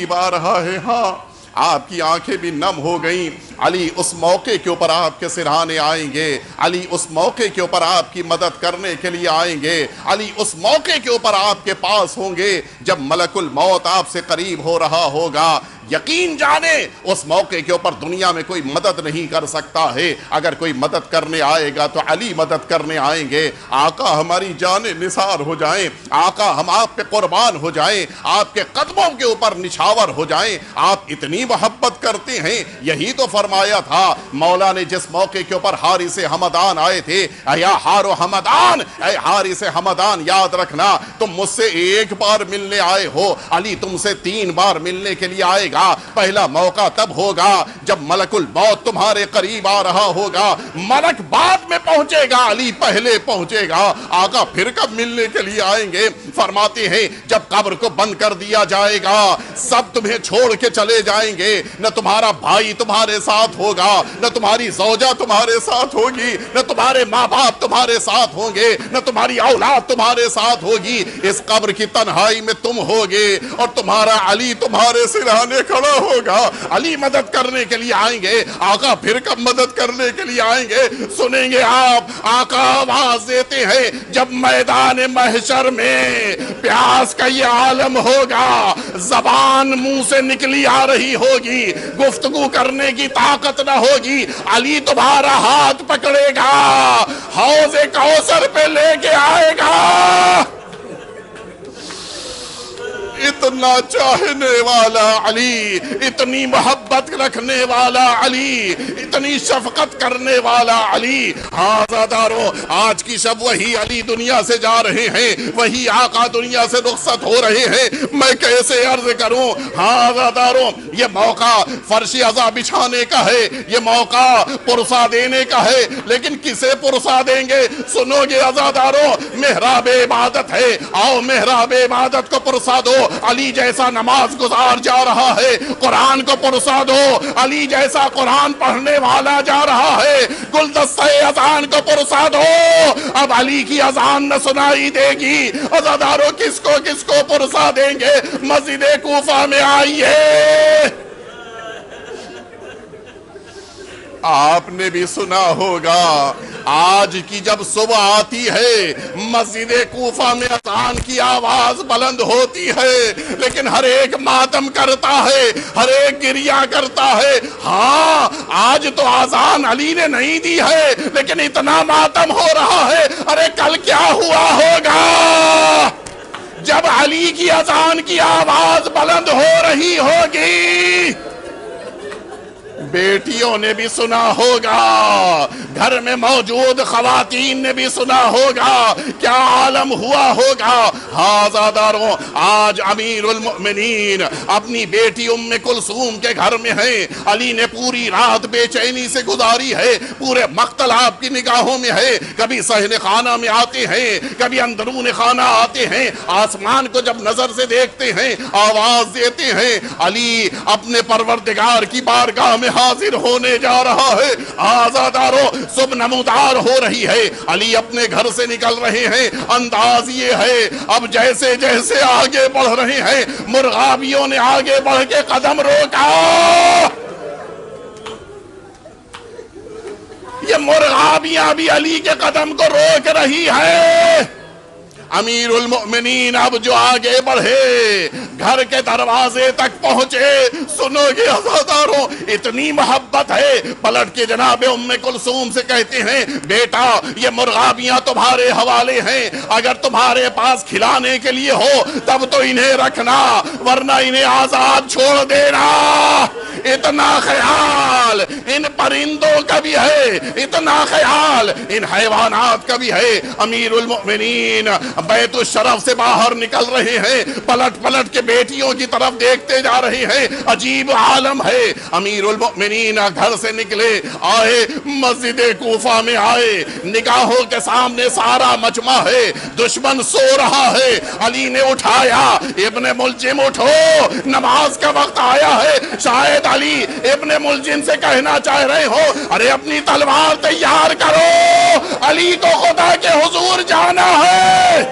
قریب آ رہا ہے۔ ہاں آپ کی آنکھیں بھی نم ہو گئیں۔ علی اس موقع کے اوپر آپ کے سرہانے آئیں گے، علی اس موقع کے اوپر آپ کی مدد کرنے کے لیے آئیں گے، علی اس موقع کے اوپر آپ کے پاس ہوں گے جب ملک الموت آپ سے قریب ہو رہا ہوگا۔ یقین جانے اس موقع کے اوپر دنیا میں کوئی مدد نہیں کر سکتا ہے، اگر کوئی مدد کرنے آئے گا تو علی مدد کرنے آئیں گے۔ آقا ہماری جانیں نثار ہو جائیں، آقا ہم آپ پہ قربان ہو جائیں، آپ کے قدموں کے اوپر نچھاور ہو جائیں۔ آپ اتنی محبت کرتے ہیں، یہی تو فرمایا تھا مولا نے جس موقع کے اوپر حارث حمدان آئے تھے، یا حار و حمدان، اے حارث حمدان یاد رکھنا تم مجھ سے ایک بار ملنے آئے ہو، علی تم سے 3 بار ملنے کے لیے آئے گا۔ پہلا موقع تب ہوگا جب ملک الموت تمہارے قریب آ رہا ہوگا، ملک بعد میں پہنچے گا، علی پہلے پہنچے گا۔ آقا پھر کب ملنے کے لیے آئیں گے؟ فرماتے ہیں جب قبر کو بند کر دیا جائے گا، سب تمہیں چھوڑ کے چلے جائیں گے، نہ تمہارا بھائی تمہارے ساتھ ہوگا، نہ تمہاری زوجہ تمہارے ساتھ ہوگی، نہ تمہارے ماں باپ تمہارے ساتھ ہوں گے، نہ تمہاری اولاد تمہارے ساتھ ہوگی۔ اس قبر کی تنہائی میں تم ہوگے اور تمہارا علی تمہارے سرہانے کھڑا ہوگا۔ علی مدد کرنے کے لیے آئیں گے۔ آقا پھر کب مدد کرنے کے لیے آئیں گے؟ سنیں گے آپ آقا آواز دیتے ہیں جب میدان محشر میں پیاس کا یہ عالم ہوگا، زبان منہ سے نکلی آ رہی ہوگی، گفتگو کرنے کی طاقت نہ ہوگی، علی تمہارا ہاتھ پکڑے گا، حوض کوثر پہ لے کے آئے گا۔ اتنا چاہنے والا علی، اتنی محبت رکھنے والا علی، اتنی شفقت کرنے والا علی۔ ہاں عزادارو، آج کی شب وہی علی دنیا سے جا رہے ہیں، وہی آقا دنیا سے رخصت ہو رہے ہیں۔ میں کیسے عرض کروں؟ ہاں عزادارو، یہ موقع فرش عزا بچھانے کا ہے، یہ موقع پرسا دینے کا ہے، لیکن کسے پرسا دیں گے؟ سنو گے عزادارو، محراب عبادت ہے، آؤ محراب عبادت کو پرسا دو۔ علی جیسا نماز گزار جا رہا ہے، قرآن کو پرسا دو۔ علی جیسا قرآن پڑھنے والا جا رہا ہے، گلدستہ اذان کو پرسا دو۔ اب علی کی اذان نہ سنائی دے گی، عزادارو کس کو پرسا دیں گے؟ مسجد کوفہ میں آئیے۔ آپ نے بھی سنا ہوگا، آج کی جب صبح آتی ہے مسجد کوفہ میں اذان کی آواز بلند ہوتی ہے، لیکن ہر ایک ماتم کرتا ہے، ہر ایک گریہ کرتا ہے۔ ہاں آج تو اذان علی نے نہیں دی ہے، لیکن اتنا ماتم ہو رہا ہے، ارے کل کیا ہوا ہوگا جب علی کی اذان کی آواز بلند ہو رہی ہوگی؟ بیٹیوں نے بھی سنا ہوگا، گھر میں موجود خواتین نے بھی سنا ہوگا، کیا عالم ہوا ہوگا۔ ہاں عزاداروں، آج امیر المؤمنین اپنی بیٹی ام کلثوم کے گھر میں ہیں۔ علی نے پوری رات بے چینی سے گزاری ہے، پورے مقتل آپ کی نگاہوں میں ہے۔ کبھی صحن خانہ میں آتے ہیں، کبھی اندرون خانہ آتے ہیں، آسمان کو جب نظر سے دیکھتے ہیں آواز دیتے ہیں، علی اپنے پروردگار کی بارگاہ میں حاضر ہونے جا رہا ہے۔ آزادارو، صبح نمودار ہو رہی ہے، علی اپنے گھر سے نکل رہے ہیں۔ انداز یہ ہے، اب جیسے جیسے آگے بڑھ رہے ہیں، مرغابیوں نے آگے بڑھ کے قدم روکا۔ یہ مرغابیاں بھی علی کے قدم کو روک رہی ہے۔ امیر المؤمنین اب جو آگے بڑھے، گھر کے دروازے تک پہنچے، سنو گے عزاداروں، اتنی محبت ہے، پلٹ کے جناب ام کلثوم سے کہتے ہیں، بیٹا یہ مرغابیاں تمہارے حوالے ہیں، اگر تمہارے پاس کھلانے کے لیے ہو تب تو انہیں رکھنا، ورنہ انہیں آزاد چھوڑ دینا۔ اتنا خیال ان پرندوں کا بھی ہے، اتنا خیال ان حیوانات کا بھی ہے۔ امیر المؤمنین بیت الشرف سے باہر نکل رہے ہیں، پلٹ پلٹ کے بیٹیوں کی طرف دیکھتے جا رہے ہیں، عجیب عالم ہے۔ امیر المؤمنین گھر سے نکلے، آئے مسجد کوفہ میں آئے، نگاہوں کے سامنے سارا مجمع ہے، دشمن سو رہا ہے۔ علی نے اٹھایا، ابن ملجم اٹھو، نماز کا وقت آیا ہے۔ شاید علی ابن ملجم سے کہنا چاہ رہے ہو، ارے اپنی تلوار تیار کرو، علی کو خدا کے حضور جانا ہے۔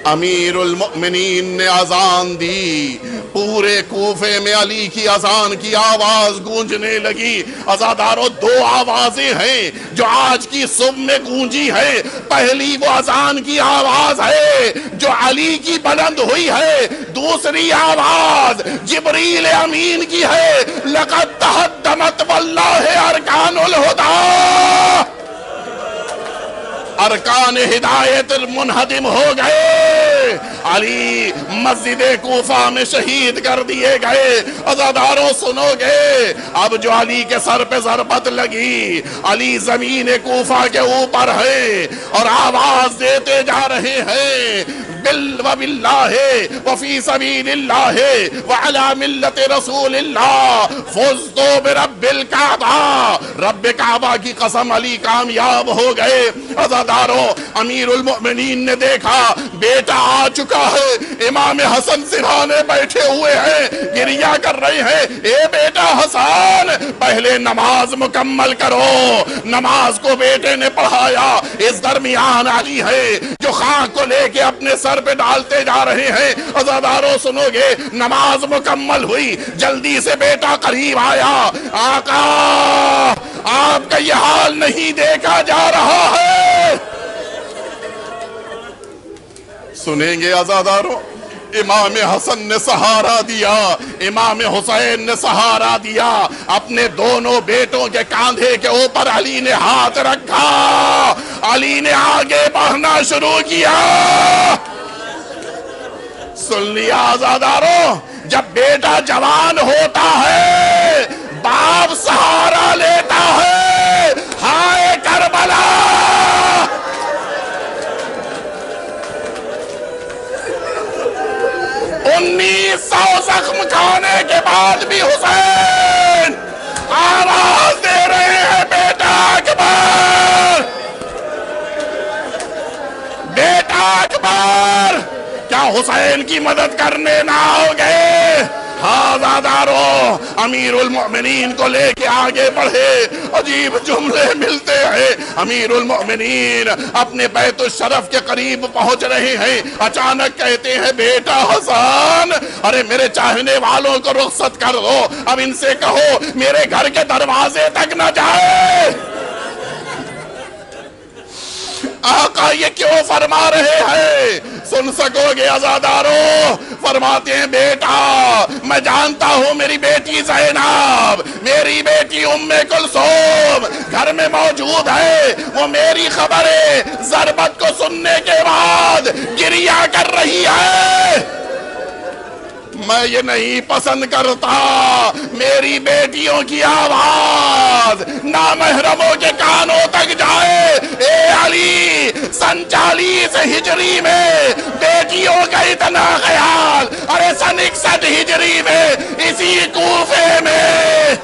امیر المؤمنین نے اذان دی، پورے کوفے میں علی کی اذان کی آواز گونجنے لگی۔ عزادارو دو آوازیں ہیں جو آج کی صبح میں گونجی ہے۔ پہلی وہ اذان کی آواز ہے جو علی کی بلند ہوئی ہے، دوسری آواز جبریل امین کی ہے، لقد تہدمت واللہ ارکان الہدی، ارکان ہدایت منہدم ہو گئے، علی مسجد کوفہ میں شہید کر دیے گئے۔ عزاداروں سنو گے، اب جو علی کے سر پہ ضربت لگی، علی زمین کوفہ کے اوپر ہے اور آواز دیتے جا رہے ہیں، وباللہ وفی سبیل اللہ وعلی ملت رسول اللہ فزتو برب الکعبہ، رب کعبہ کی قسم علی کامیاب ہو گئے۔ عزاداروں امیر المؤمنین نے دیکھا بیٹا آ چکا ہے، امام حسن سرہانے بیٹھے ہوئے ہیں، گریہ کر رہے ہیں، اے بیٹا حسن پہلے نماز مکمل کرو۔ نماز کو بیٹے نے پڑھایا۔ اس درمیان علی ہے جو خاک کو لے کے اپنے سر پہ ڈالتے جا رہے ہیں۔ عزاداروں سنو گے، نماز مکمل ہوئی، جلدی سے بیٹا قریب آیا، آقا آپ کا یہ حال نہیں دیکھا جا رہا ہے۔ سنیں گے عزاداروں، امام حسن نے سہارا دیا، امام حسین نے سہارا دیا، اپنے دونوں بیٹوں کے کاندھے کے اوپر علی نے ہاتھ رکھا، علی نے آگے بڑھنا شروع کیا۔ سن لیا عزاداروں، جب بیٹا جوان ہوتا ہے باپ سہارا لیتا ہے، ہائے کربلا 1900 زخم کھانے کے بعد بھی حسین آواز دے رہے ہیں، بیٹا اکبر، بیٹا اکبر، کیا حسین کی مدد کرنے نہ آؤ گے؟ عزاداروں امیر المؤمنین کو لے کے آگے بڑھے، عجیب جملے ملتے ہیں۔ امیر المؤمنین اپنے بیت الشرف کے قریب پہنچ رہے ہیں، اچانک کہتے ہیں بیٹا حسن، ارے میرے چاہنے والوں کو رخصت کر دو، اب ان سے کہو میرے گھر کے دروازے تک نہ جائے۔ آقا یہ کیوں فرما رہے ہیں؟ سن سکو گے عزاداروں، فرماتے ہیں بیٹا میں جانتا ہوں میری بیٹی زینب، میری بیٹی ام کلثوم گھر میں موجود ہے، وہ میری خبریں ضربت کو سننے کے بعد گریہ کر رہی ہے۔ میں یہ نہیں پسند کرتا میری بیٹیوں کی آواز نامحرموں کے کانوں تک جائے۔ اے علی، سن 40 ہجری میں بیٹیوں کا اتنا خیال، ارے سن 61 ہجری میں اسی کوفے میں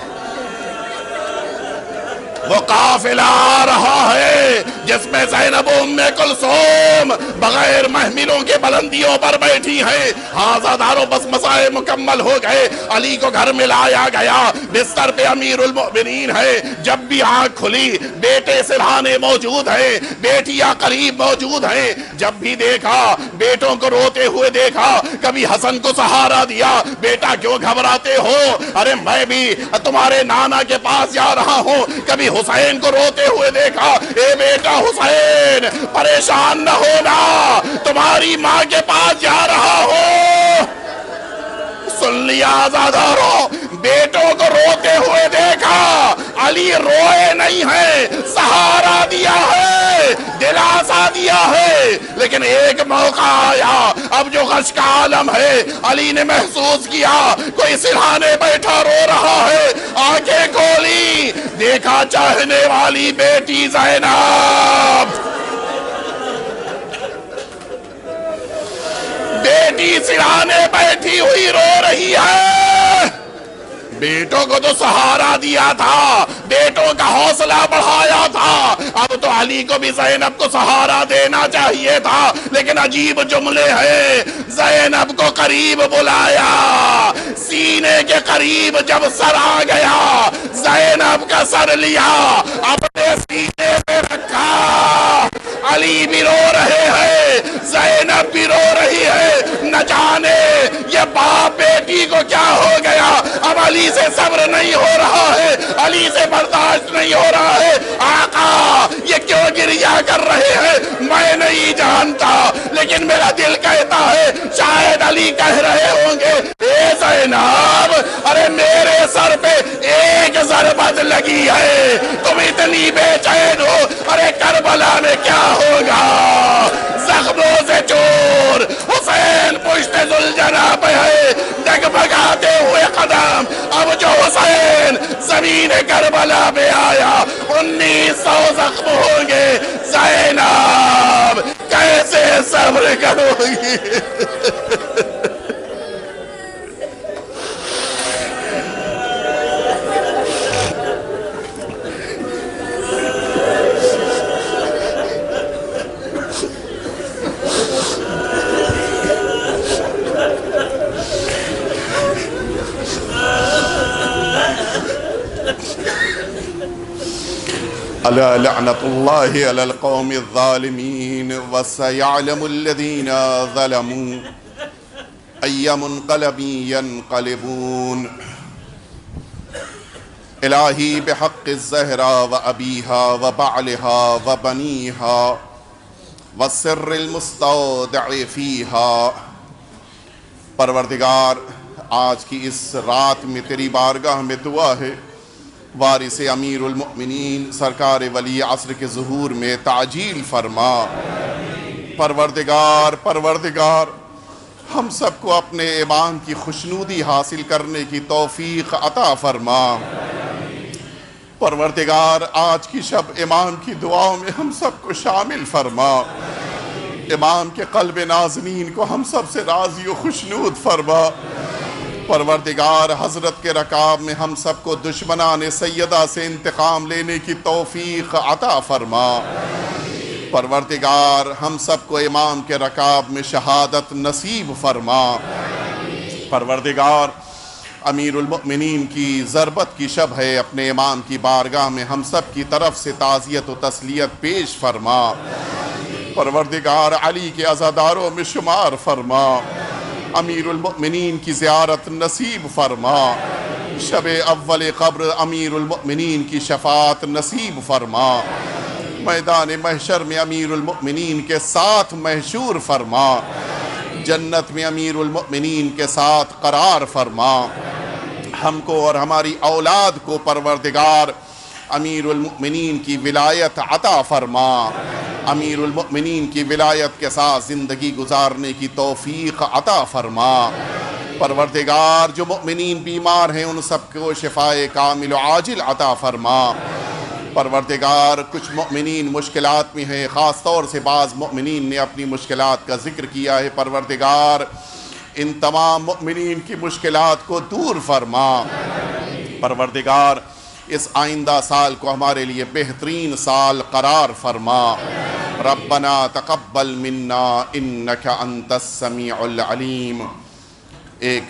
وہ قافلہ آ رہا ہے جس میں زینب ام کلثوم بغیر محملوں کے بلندیوں پر بیٹھی ہیں۔ عزاداروں بس مسائل مکمل ہو گئے، علی کو گھر میں لایا گیا، بستر پہ امیر المؤمنین ہے۔ جب بھی آنکھ کھلی بیٹے سرہانے موجود ہیں، بیٹیاں قریب موجود ہیں۔ جب بھی دیکھا بیٹوں کو روتے ہوئے دیکھا، کبھی حسن کو سہارا دیا، بیٹا کیوں گھبراتے ہو، ارے میں بھی تمہارے نانا کے پاس جا رہا ہوں۔ کبھی حسین کو روتے ہوئے دیکھا، اے بیٹا حسین پریشان نہ ہونا، تمہاری ماں کے پاس جا رہا ہوں۔ سن لیا عزاداروں، بیٹوں کو روتے ہوئے دیکھا، علی روئے نہیں ہے، سہارا دیا ہے، دلاسا دیا ہے۔ لیکن ایک موقع آیا، اب جو غش کا عالم ہے، علی نے محسوس کیا کوئی سرہانے بیٹھا رو رہا ہے، آنکھیں کھولی، دیکھا چاہنے والی بیٹی زینب، بیٹی سرہانے بیٹھی ہوئی رو رہی ہے۔ بیٹوں کو تو سہارا دیا تھا، بیٹوں کا حوصلہ بڑھایا تھا، اب تو علی کو بھی زینب کو سہارا دینا چاہیے تھا۔ لیکن عجیب جملے ہیں، زینب کو قریب بلایا، سینے کے قریب جب سر آ گیا، زینب کا سر لیا، اپنے سینے پہ رکھا، علی بھی رو رہے ہیں، زینب بھی رو رہی ہے، نہ جانے یہ باپ بیٹی کو کیا ہو گیا، اب علی سے صبر نہیں ہو رہا ہے، علی سے برداشت نہیں ہو رہا ہے، آقا یہ کیوں گریہ کر رہے ہیں میں نہیں جانتا، لیکن میرا دل کہتا ہے شاید علی کہہ رہے ہوں گے اے زینب ارے میرے سر پہ ایک ضربت لگی ہے تم اتنی بے چین ہو، ارے کربلا میں کیا ہوگا، زخموں سے چور حسین پشت ذوالجناح پہ ہے، ڈگمگاتے ہوئے قدم، اب جو حسین زمین کربلا میں آیا 1900 زخم ہوں گے، زینب کیسے صبر کرو گی؟ ألا لعنة الله على القوم الظالمين وسيعلم الذين ظلموا أي منقلب ينقلبون إلهي بحق الزهراء وأبيها وبعلها وبنيها والسر المستودع فيها پروردگار آج کی اس رات میں تیری بارگاہ میں دعا ہے وارث امیر المؤمنین سرکار ولی عصر کے ظہور میں تعجیل فرما۔ پروردگار ہم سب کو اپنے امام کی خوشنودی حاصل کرنے کی توفیق عطا فرما۔ پروردگار آج کی شب امام کی دعاؤں میں ہم سب کو شامل فرما، امام کے قلب نازنین کو ہم سب سے راضی و خوشنود فرما۔ پروردگار حضرت کے رکاب میں ہم سب کو دشمنان سیدہ سے انتقام لینے کی توفیق عطا فرما۔ پروردگار ہم سب کو امام کے رکاب میں شہادت نصیب فرما۔ پروردگار امیر المؤمنین کی ضربت کی شب ہے، اپنے امام کی بارگاہ میں ہم سب کی طرف سے تعزیت و تسلیت پیش فرما۔ پروردگار علی کے عزاداروں میں شمار فرما، امیر المؤمنین کی زیارت نصیب فرما، شب اول قبر امیر المؤمنین کی شفاعت نصیب فرما، میدان محشر میں امیر المؤمنین کے ساتھ محشور فرما، جنت میں امیر المؤمنین کے ساتھ قرار فرما، ہم کو اور ہماری اولاد کو پروردگار امیر المؤمنین کی ولایت عطا فرما، امیر المؤمنین کی ولایت کے ساتھ زندگی گزارنے کی توفیق عطا فرما۔ پروردگار جو مؤمنین بیمار ہیں ان سب کو شفائے کامل و عاجل عطا فرما۔ پروردگار کچھ مؤمنین مشکلات میں ہیں، خاص طور سے بعض مؤمنین نے اپنی مشکلات کا ذکر کیا ہے، پروردگار ان تمام مؤمنین کی مشکلات کو دور فرما۔ پروردگار اس آئندہ سال کو ہمارے لیے بہترین سال قرار فرما۔ ربنا تقبل منا انک انت السمیع العلیم۔ ایک